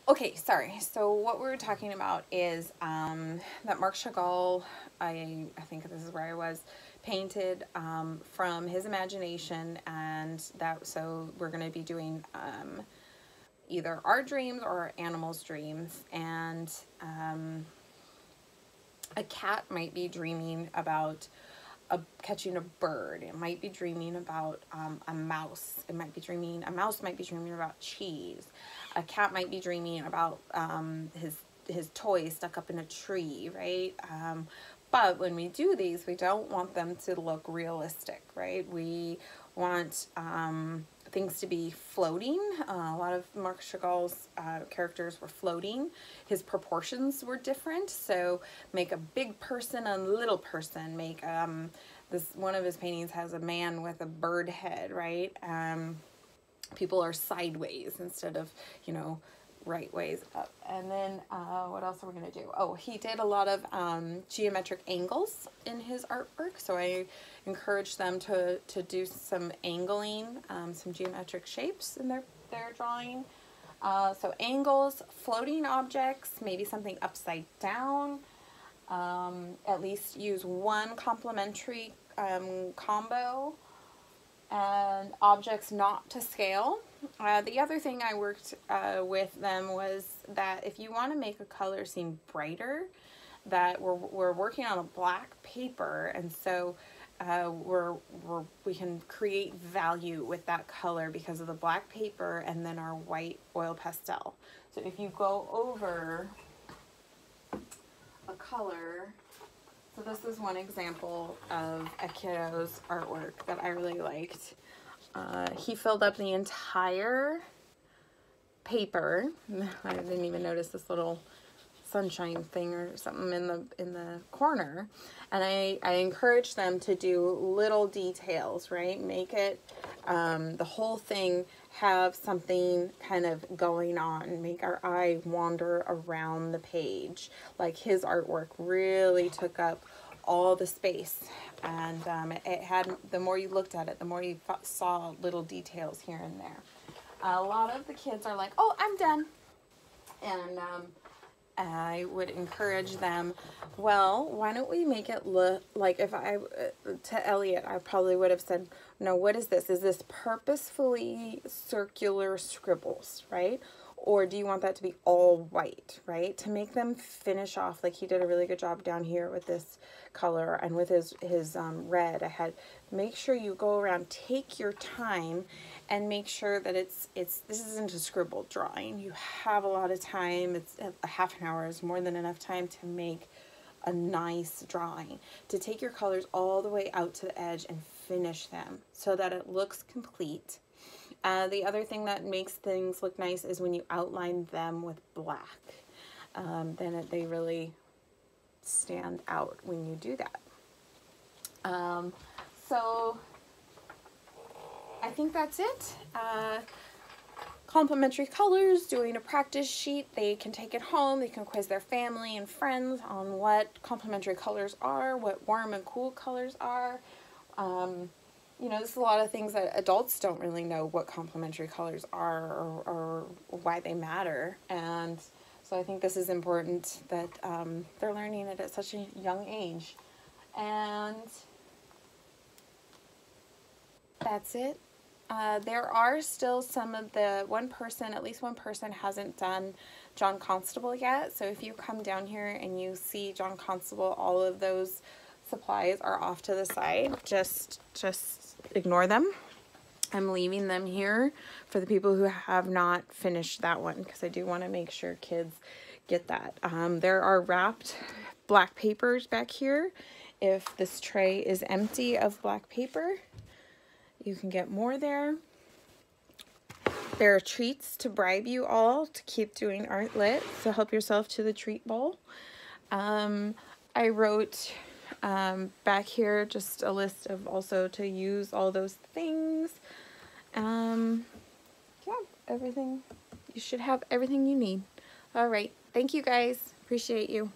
Okay, sorry. So what we were talking about is that Marc Chagall, I think this is where I was, painted from his imagination, and that so we're going to be doing either our dreams or our animals' dreams, and a cat might be dreaming about catching a bird. It might be dreaming about a mouse. A mouse might be dreaming about cheese. A cat might be dreaming about his toy stuck up in a tree, right? But when we do these, we don't want them to look realistic, right? We want things to be floating. A lot of Marc Chagall's characters were floating. His proportions were different, so make a big person and a little person. Make this one of his paintings has a man with a bird head, right? People are sideways instead of, right ways up. And then what else are we going to do? Oh, he did a lot of geometric angles in his artwork, so I encourage them to do some angling, some geometric shapes in their drawing. So angles, floating objects, maybe something upside down. At least use one complementary combo, and objects not to scale. The other thing I worked with them was that if you want to make a color seem brighter, that we're working on a black paper, and so we can create value with that color because of the black paper and then our white oil pastel. So if you go over a color, so this is one example of a kiddo's artwork that I really liked. He filled up the entire paper. I didn't even notice this little sunshine thing or something in the corner, and I encourage them to do little details, right? Make it the whole thing have something kind of going on, make our eye wander around the page. Like his artwork really took up all the space, and it had, the more you looked at it, the more you saw little details here and there. A lot of the kids are like, oh, I'm done. And I would encourage them, well, why don't we make it look like, if I, to Elliot, I probably would have said, no, what is this? Is this purposefully circular scribbles, right? Or do you want that to be all white, right? To make them finish off, like he did a really good job down here with this color and with his red. I had, make sure you go around, take your time, and make sure that this isn't a scribble drawing. You have a lot of time. It's a half an hour is more than enough time to make a nice drawing. To take your colors all the way out to the edge and finish them so that it looks complete. The other thing that makes things look nice is when you outline them with black. Then they really stand out when you do that. So I think that's it. Complementary colors, doing a practice sheet. They can take it home. They can quiz their family and friends on what complementary colors are, what warm and cool colors are. There's a lot of things that adults don't really know what complementary colors are or why they matter. And so I think this is important that they're learning it at such a young age. And that's it. There are still some of at least one person hasn't done John Constable yet. So if you come down here and you see John Constable, all of those supplies are off to the side. Just ignore them. I'm leaving them here for the people who have not finished that one, because I do want to make sure kids get that. There are wrapped black papers back here. If this tray is empty of black paper, you can get more there. There are treats to bribe you all to keep doing art lit, so help yourself to the treat bowl. I wrote back here just a list of also to use all those things. Yeah, everything. You should have everything you need. All right. Thank you guys. Appreciate you.